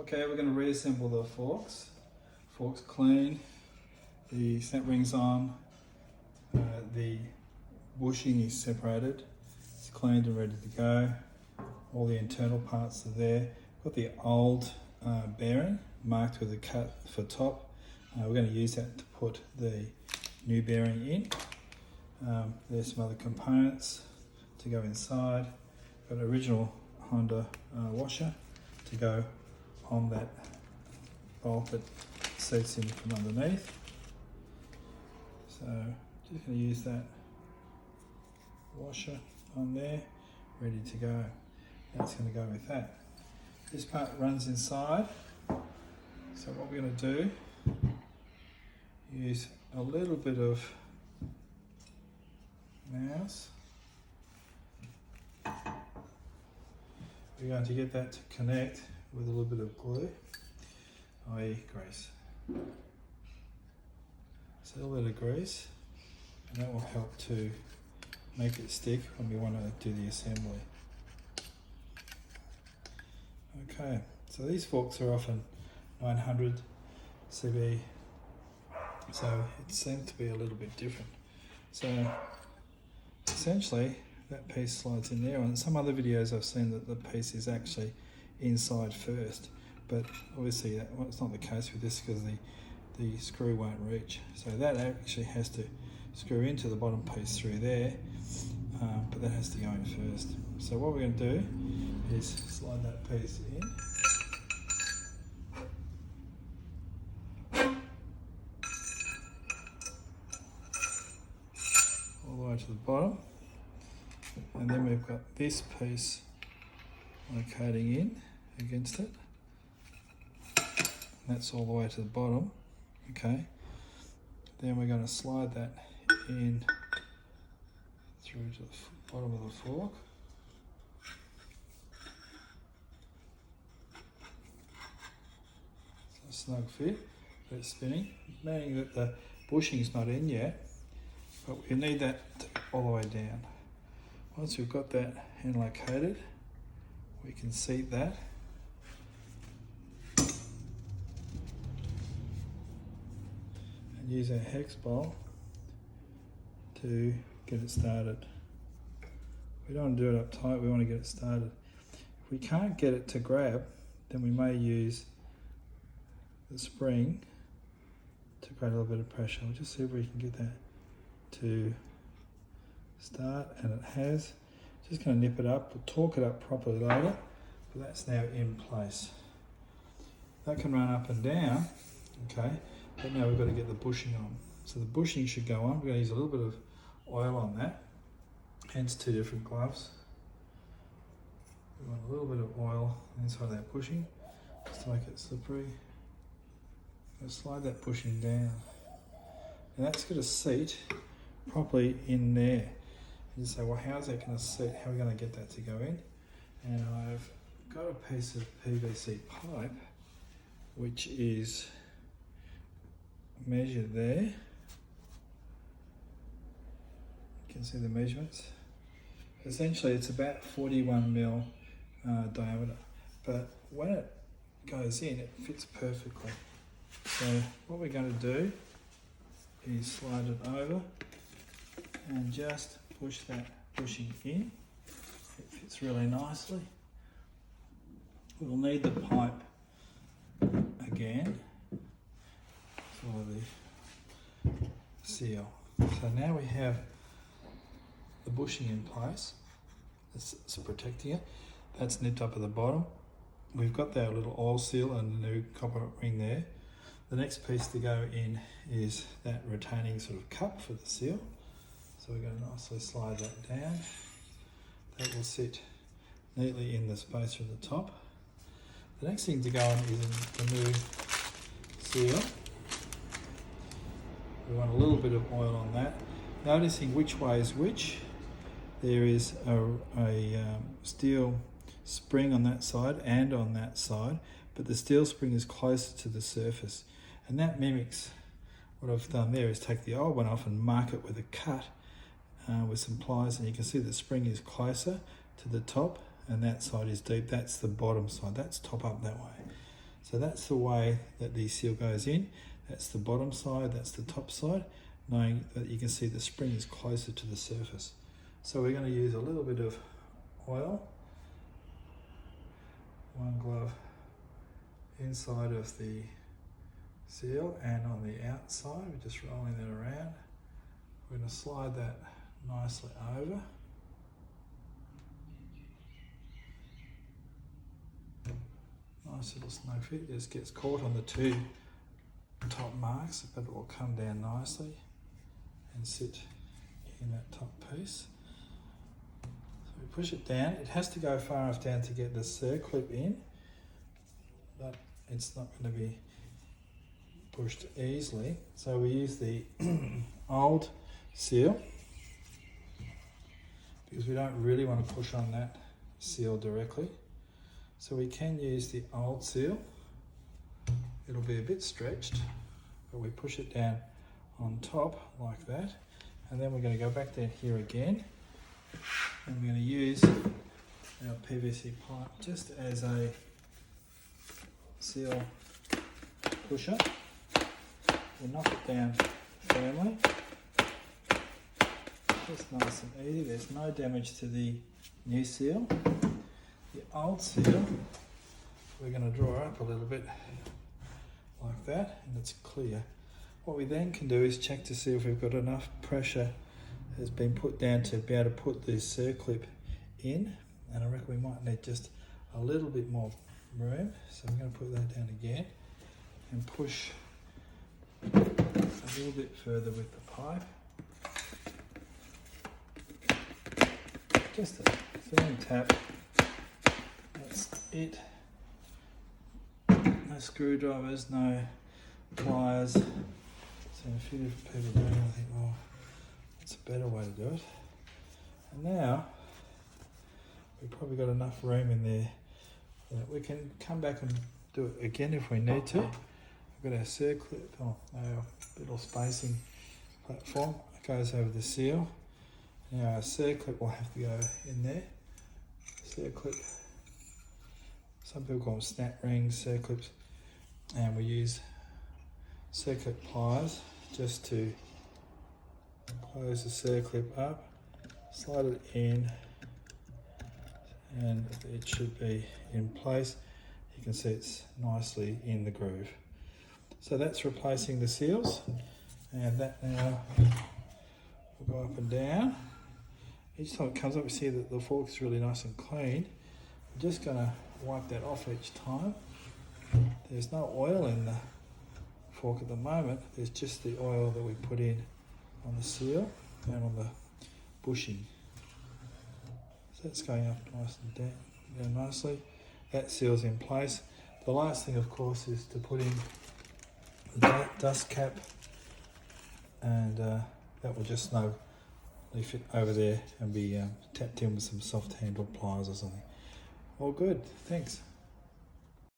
Okay, we're going to reassemble the forks. Forks clean, the snap rings on, the bushing is separated, it's cleaned and ready to go. All the internal parts are there. Got the old bearing marked with a cut for top. We're going to use that to put the new bearing in. There's some other components to go inside. Got an original Honda washer to go on that bolt that seats in from underneath. So just going to use that washer on there, ready to go. That's going to go with that. This part runs inside. So what we're going to do, use a little bit of mouse. We're going to get that to connect with a little bit of glue, i.e. grease. So a little bit of grease, and that will help to make it stick when we want to do the assembly. Okay, so these forks are often 900 cb, so it seems to be a little bit different. So essentially that piece slides in there. On some other videos I've seen that the piece is actually inside first, but obviously it's not the case with this because the screw won't reach. So that actually has to screw into the bottom piece through there, but that has to go in first. So what we're going to do is slide that piece in. All the way to the bottom. And then we've got this piece locating in against it. That's all the way to the bottom. Okay. Then we're going to slide that in through to the bottom of the fork. It's a snug fit, but it's spinning, meaning that the bushing's not in yet, but we need that all the way down. Once we've got that in located, we can seat that. And use our hex bolt to get it started. We don't want to do it up tight, we want to get it started. If we can't get it to grab, then we may use the spring to create a little bit of pressure. We'll just see if we can get that to start, and it has. Just going to nip it up, we'll torque it up properly later, but that's now in place. That can run up and down, okay, but now we've got to get the bushing on. So the bushing should go on. We're going to use a little bit of oil on that, hence two different gloves. We want a little bit of oil inside that bushing, just to make it slippery. We'll slide that bushing down. Now that's got to seat properly in there. You say, well, how's that going to seat? How are we going to get that to go in? And I've got a piece of PVC pipe which is measured there. You can see the measurements. Essentially, it's about 41 mil diameter, but when it goes in, it fits perfectly. So what we're going to do is slide it over and just push that bushing in. It fits really nicely. We'll need the pipe again for the seal. So now we have the bushing in place. It's protecting it. That's nipped up at the bottom. We've got that little oil seal and the new copper ring there. The next piece to go in is that retaining sort of cup for the seal. So we're going to nicely slide that down. That will sit neatly in the space from the top. The next thing to go on is the new seal. We want a little bit of oil on that. Noticing which way is which. There is a steel spring on that side and on that side, but the steel spring is closer to the surface. And that mimics what I've done there, is take the old one off and mark it with a cut with some pliers, and you can see the spring is closer to the top and that side is deep. That's the bottom side, that's top up that way. So that's the way that the seal goes in. That's the bottom side, that's the top side, knowing that you can see the spring is closer to the surface. So we're going to use a little bit of oil, one glove inside of the seal and on the outside. We're just rolling that around. We're going to slide that nicely over. Nice little snug fit. It just gets caught on the two top marks, but it will come down nicely and sit in that top piece. So we push it down. It has to go far enough down to get the circlip in, but it's not going to be pushed easily. So we use the old seal because we don't really want to push on that seal directly. So we can use the old seal. It'll be a bit stretched, but we push it down on top like that. And then we're going to go back down here again. And we're going to use our PVC pipe just as a seal pusher. We knock it down firmly. Just nice and easy. There's no damage to the new seal. The old seal, we're going to draw up a little bit like that, and it's clear. What we then can do is check to see if we've got enough pressure has been put down to be able to put the circlip in, and I reckon we might need just a little bit more room. So I'm going to put that down again and push a little bit further with the pipe. Just a firm tap. That's it. No screwdrivers, no pliers. So a few different people doing it, I think, well, it's a better way to do it. And now we've probably got enough room in there that we can come back and do it again if we need to. We've got our circlip, our little spacing platform that goes over the seal. Now our circlip will have to go in there. Circlip, some people call them snap rings, circlips, and we use circlip pliers just to close the circlip up, slide it in, and it should be in place. You can see it's nicely in the groove. So that's replacing the seals, and that now will go up and down. Each time it comes up, we see that the fork is really nice and clean. I'm just going to wipe that off each time. There's no oil in the fork at the moment. There's just the oil that we put in on the seal and on the bushing. So that's going up nice and down nicely. That seal's in place. The last thing, of course, is to put in the dust cap, and that will just snugly fit over there and be tapped in with some soft handled pliers or something. All good, thanks.